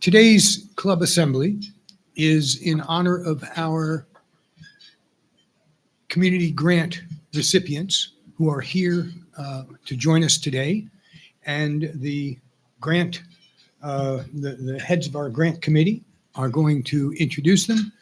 Today's club assembly is in honor of our community grant recipients who are here to join us today. And the grant, the heads of our grant committee are going to introduce them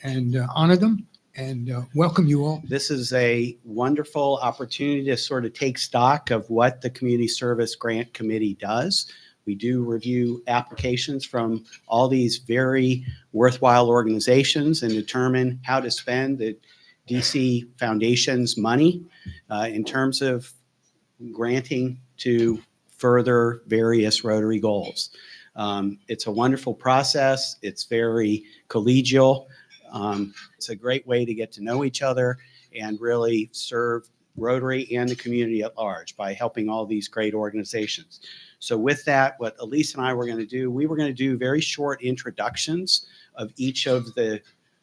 and honor them and welcome you all. This is a wonderful opportunity to sort of take stock of what the Community Service Grant Committee does. We do review applications from all these very worthwhile organizations and determine how to spend the DC Foundation's money in terms of granting to further various Rotary goals. It's a wonderful process. It's very collegial. It's a great way to get to know each other and really serve Rotary and the community at large by helping all these great organizations. So with that, what Elise and I were going to do, we were going to do very short introductions of each of the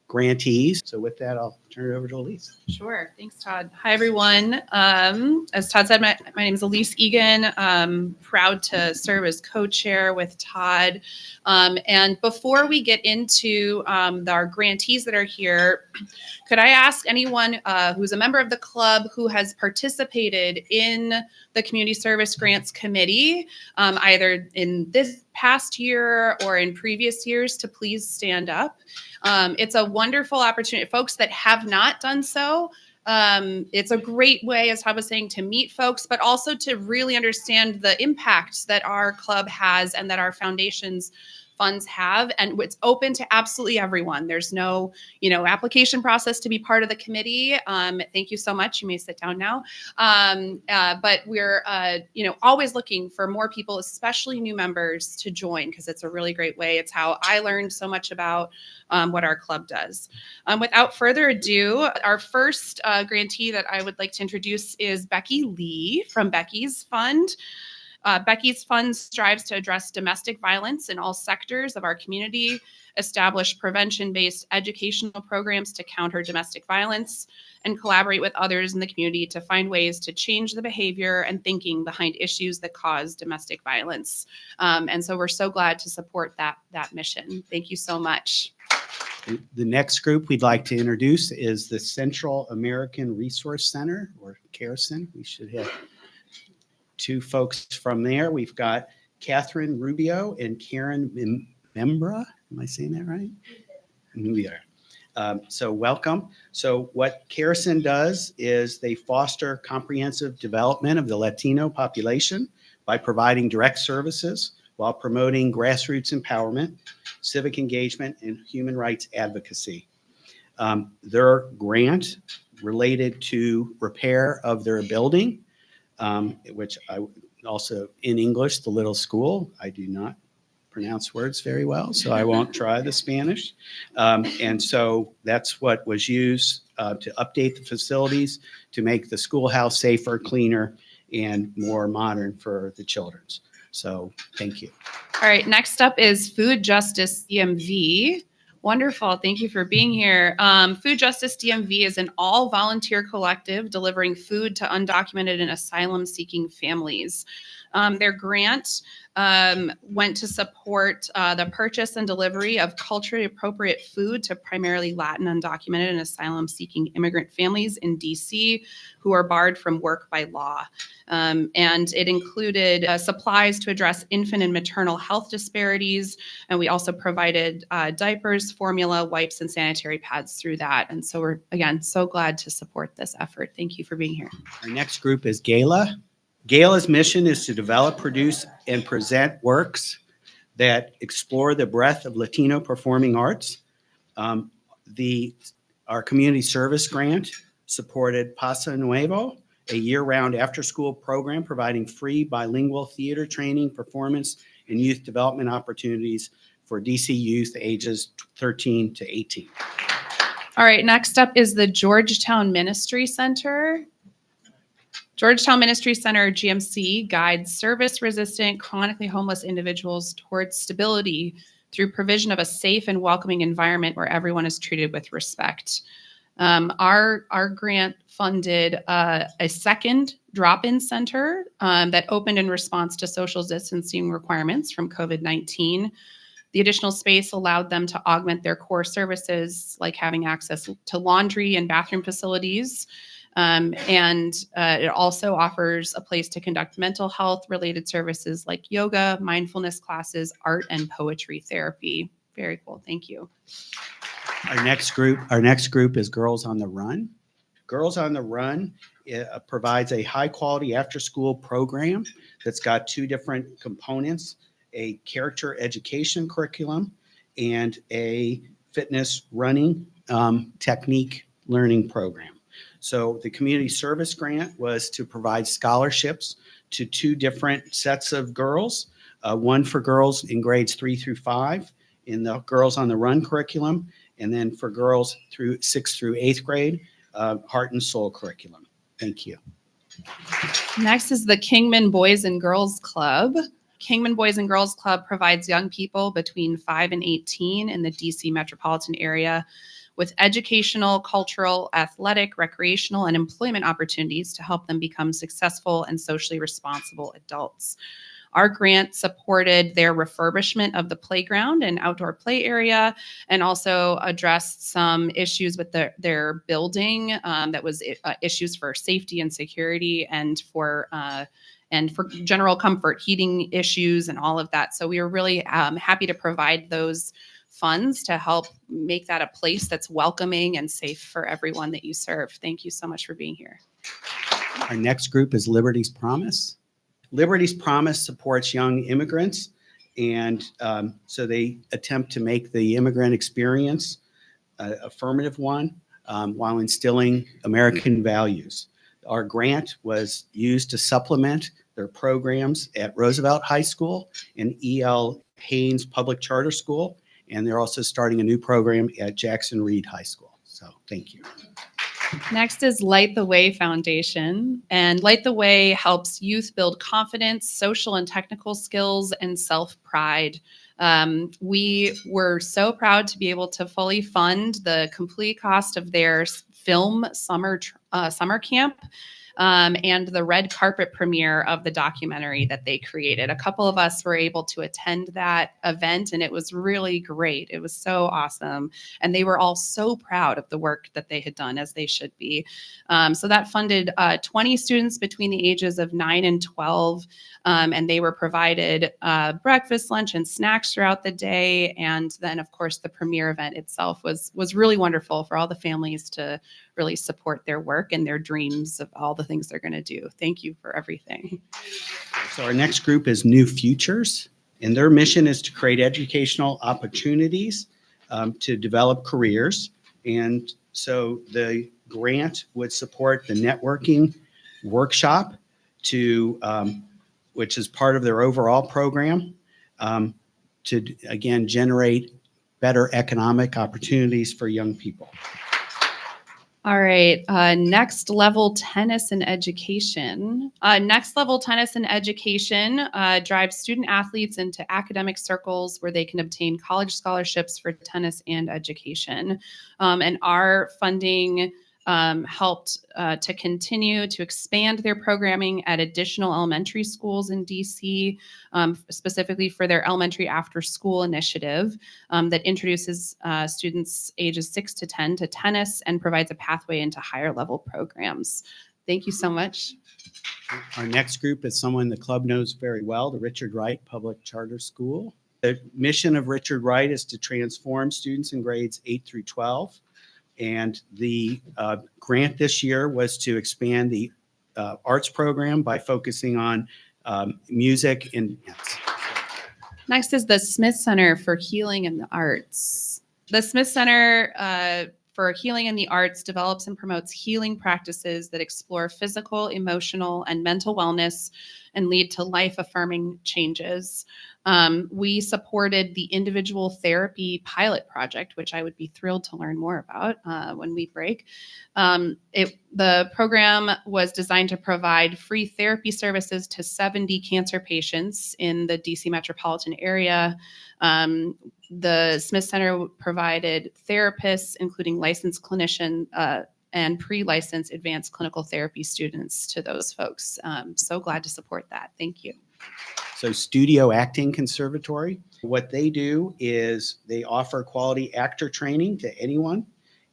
grantees. So with that, I'll turn it over to Elise. Sure. Thanks, Todd. Hi, everyone. As Todd said, my name is Elise Egan. I'm proud to serve as co-chair with Todd. And before we get into our grantees that are here, could I ask anyone who's a member of the club who has participated in the Community Service Grants Committee, either in this past year or in previous years, to please stand up? It's a wonderful opportunity. Folks that have not done so, it's a great way, as Todd was saying, to meet folks, but also to really understand the impact that our club has and that our foundation's funds have. And it's open to absolutely everyone. There's no, application process to be part of the committee. Thank you so much. You may sit down now. But we're, always looking for more people, especially new members, to join, because it's a really great way. It's how I learned so much about what our club does. Without further ado, our first grantee that I would like to introduce is Becky Lee from Becky's Fund. Becky's Fund strives to address domestic violence in all sectors of our community, establish prevention-based educational programs to counter domestic violence, and collaborate with others in the community to find ways to change the behavior and thinking behind issues that cause domestic violence. And so we're so glad to support that mission. Thank you so much. The next group we'd like to introduce is the Central American Resource Center, or CARECEN. We should have two folks from there. We've got Catherine Rubio and Karen Membra. Am I saying that right? We are. So welcome. So what CARECEN does is they foster comprehensive development of the Latino population by providing direct services while promoting grassroots empowerment, civic engagement, and human rights advocacy. Their grant related to repair of their building, which I also, in English, the little school, I do not pronounce words very well, so I won't try the Spanish. And so that's what was used to update the facilities to make the schoolhouse safer, cleaner, and more modern for the children's. So thank you. All right, next up is Food Justice DMV. Wonderful. Thank you for being here. Food Justice DMV is an all-volunteer collective delivering food to undocumented and asylum-seeking families. Their grant went to support the purchase and delivery of culturally appropriate food to primarily Latin, undocumented, and asylum-seeking immigrant families in DC who are barred from work by law. And it included supplies to address infant and maternal health disparities. And we also provided diapers, formula, wipes, and sanitary pads through that. And so we're, again, so glad to support this effort. Thank you for being here. Our next group is GALA. GALA's mission is to develop, produce, and present works that explore the breadth of Latino performing arts. Our community service grant supported Pasa Nuevo, a year-round after-school program providing free bilingual theater training, performance, and youth development opportunities for DC youth ages 13 to 18. All right, next up is the Georgetown Ministry Center. Georgetown Ministry Center, GMC, guides service-resistant, chronically homeless individuals towards stability through provision of a safe and welcoming environment where everyone is treated with respect. Our grant funded a second drop-in center that opened in response to social distancing requirements from COVID-19. The additional space allowed them to augment their core services, like having access to laundry and bathroom facilities. It also offers a place to conduct mental health related services like yoga, mindfulness classes, art, and poetry therapy. Very cool. Thank you. Our next group is Girls on the Run. Girls on the Run provides a high quality after school program that's got two different components, a character education curriculum and a fitness running technique learning program. So the community service grant was to provide scholarships to two different sets of girls, one for girls in grades 3 through 5 in the Girls on the Run curriculum, and then for girls through 6th through 8th grade, Heart and Soul curriculum. Thank you. Next is the Kingman Boys and Girls Club. Kingman Boys and Girls Club provides young people between 5 and 18 in the DC metropolitan area with educational, cultural, athletic, recreational, and employment opportunities to help them become successful and socially responsible adults. Our grant supported their refurbishment of the playground and outdoor play area, and also addressed some issues with their building that was issues for safety and security and for general comfort, heating issues, and all of that. So we were really happy to provide those funds to help make that a place that's welcoming and safe for everyone that you serve. Thank you so much for being here. Our next group is Liberty's Promise. Liberty's Promise supports young immigrants, and so they attempt to make the immigrant experience an affirmative one while instilling American values. Our grant was used to supplement their programs at Roosevelt High School and E.L. Haynes Public Charter School, and they're also starting a new program at Jackson Reed High School. So thank you. Next is Light the Way Foundation. And Light the Way helps youth build confidence, social and technical skills, and self-pride. We were so proud to be able to fully fund the complete cost of their film summer camp and the red carpet premiere of the documentary that they created. A couple of us were able to attend that event, and it was really great. It was so awesome. And they were all so proud of the work that they had done, as they should be. So that funded 20 students between the ages of 9 and 12. And they were provided breakfast, lunch, and snacks throughout the day. And then, of course, the premiere event itself was really wonderful for all the families to really support their work and their dreams of all the things they're going to do. Thank you for everything. So our next group is New Futures, and their mission is to create educational opportunities to develop careers. And so the grant would support the networking workshop which is part of their overall program to, again, generate better economic opportunities for young people. All right, Next Level Tennis and Education. Next Level Tennis and Education drives student athletes into academic circles where they can obtain college scholarships for tennis and education. And our funding helped to continue to expand their programming at additional elementary schools in DC, specifically for their elementary after school initiative that introduces students ages 6 to 10 to tennis and provides a pathway into higher level programs. Thank you so much. Our next group is someone the club knows very well, the Richard Wright Public Charter School. The mission of Richard Wright is to transform students in grades 8 through 12. And the grant this year was to expand the arts program by focusing on music and dance. Next is the Smith Center for Healing in the Arts. The Smith Center for Healing in the Arts develops and promotes healing practices that explore physical, emotional, and mental wellness and lead to life-affirming changes. We supported the individual therapy pilot project, which I would be thrilled to learn more about when we break. The program was designed to provide free therapy services to 70 cancer patients in the DC metropolitan area. The Smith Center provided therapists, including licensed clinician and pre-licensed advanced clinical therapy students to those folks. So glad to support that. Thank you. So Studio Acting Conservatory What they do is they offer quality actor training to anyone,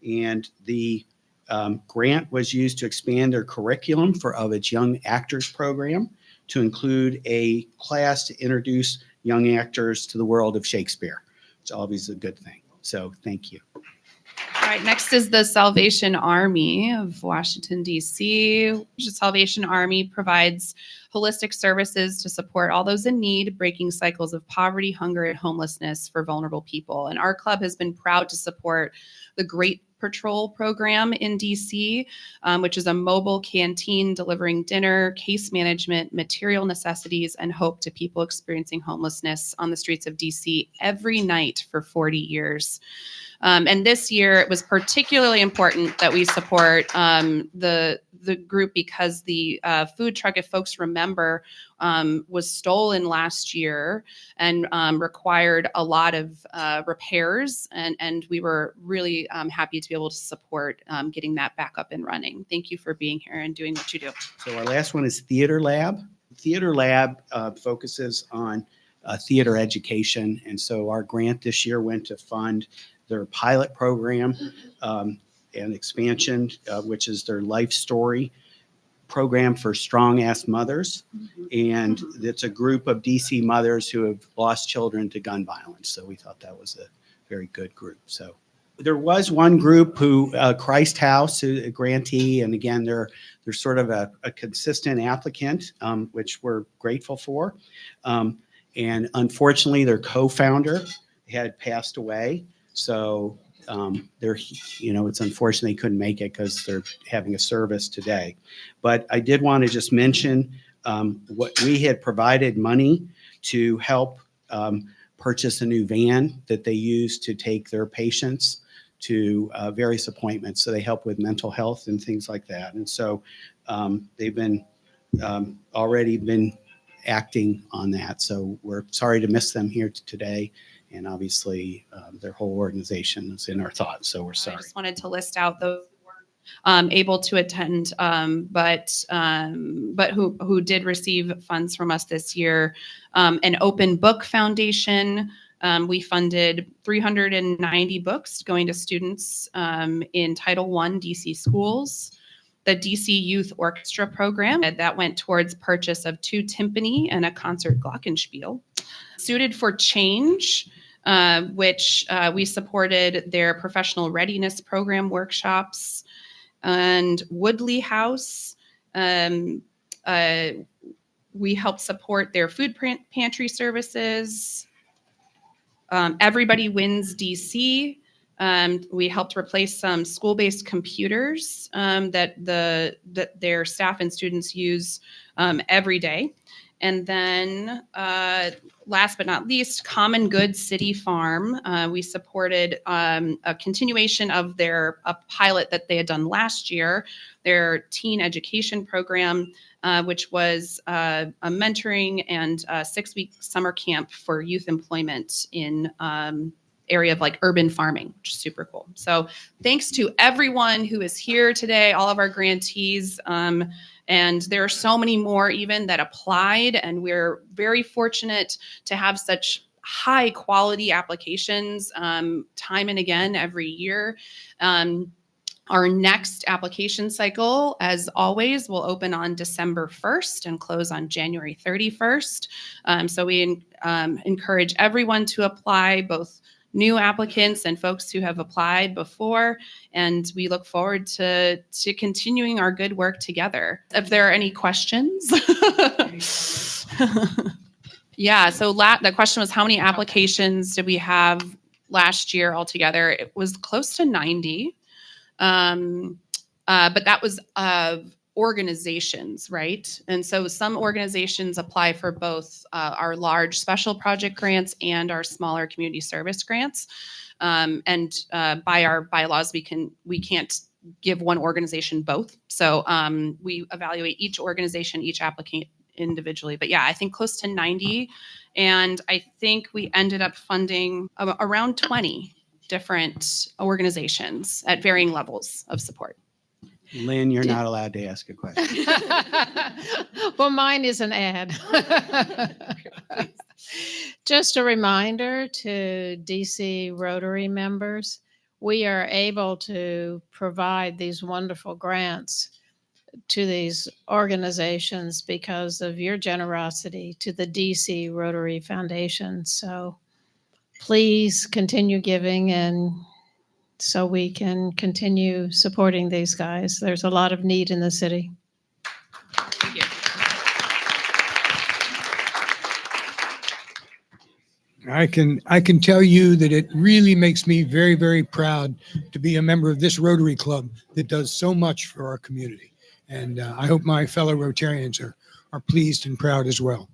and the grant was used to expand their curriculum of its Young Actors program to include a class to introduce young actors to the world of Shakespeare. It's always a good thing. So thank you. All right, next is the Salvation Army of Washington, D.C. The Salvation Army provides holistic services to support all those in need, breaking cycles of poverty, hunger, and homelessness for vulnerable people. And our club has been proud to support the Great Patrol program in DC, which is a mobile canteen delivering dinner, case management, material necessities, and hope to people experiencing homelessness on the streets of DC every night for 40 years. And this year, it was particularly important that we support the group because the food truck, if folks remember, was stolen last year and required a lot of repairs. And we were really happy to be able to support getting that back up and running. Thank you for being here and doing what you do. So our last one is Theater Lab. Theater Lab focuses on theater education. And so our grant this year went to fund their pilot program and expansion, which is their life story program for strong-ass mothers. And it's a group of DC mothers who have lost children to gun violence. So we thought that was a very good group. So there was one group who, Christ House, a grantee, and again, they're sort of a consistent applicant, which we're grateful for. And unfortunately, their co-founder had passed away. So it's unfortunate they couldn't make it because they're having a service today. But I did want to just mention what we had provided money to help purchase a new van that they use to take their patients to various appointments. So they help with mental health and things like that. And so they've been already been acting on that. So we're sorry to miss them here today. And obviously, their whole organization is in our thoughts. So we're sorry. I just wanted to list out those who weren't able to attend, but who did receive funds from us this year. An Open Book Foundation. We funded 390 books going to students in Title I DC schools. The DC Youth Orchestra program that went towards purchase of 2 timpani and a concert glockenspiel. Suited for Change, which we supported their professional readiness program workshops, and Woodley House. We helped support their food pantry services. Everybody Wins DC. We helped replace some school-based computers that their staff and students use every day. And then last but not least, Common Good City Farm. We supported a continuation of their pilot that they had done last year, their teen education program, which was a mentoring and a 6-week summer camp for youth employment in area of like urban farming, which is super cool. So thanks to everyone who is here today, all of our grantees. And there are so many more even that applied, and we're very fortunate to have such high quality applications time and again every year. Our next application cycle, as always, will open on December 1st and close on January 31st. So we encourage everyone to apply, both new applicants and folks who have applied before, and we look forward to continuing our good work together. If there are any questions. Yeah, so the question was, how many applications did we have last year altogether? It was close to 90, but that was of organizations, right? And so some organizations apply for both our large special project grants and our smaller community service grants. And by our bylaws, we can't give one organization both. So we evaluate each organization, each applicant individually. But yeah, I think close to 90. And I think we ended up funding around 20 different organizations at varying levels of support. Lynn, you're not allowed to ask a question. Well, mine is an ad. Just a reminder to DC Rotary members, we are able to provide these wonderful grants to these organizations because of your generosity to the DC Rotary Foundation. So please continue giving, and so we can continue supporting these guys. There's a lot of need in the city. Thank you. I can tell you that it really makes me very, very proud to be a member of this Rotary Club that does so much for our community. And I hope my fellow Rotarians are pleased and proud as well.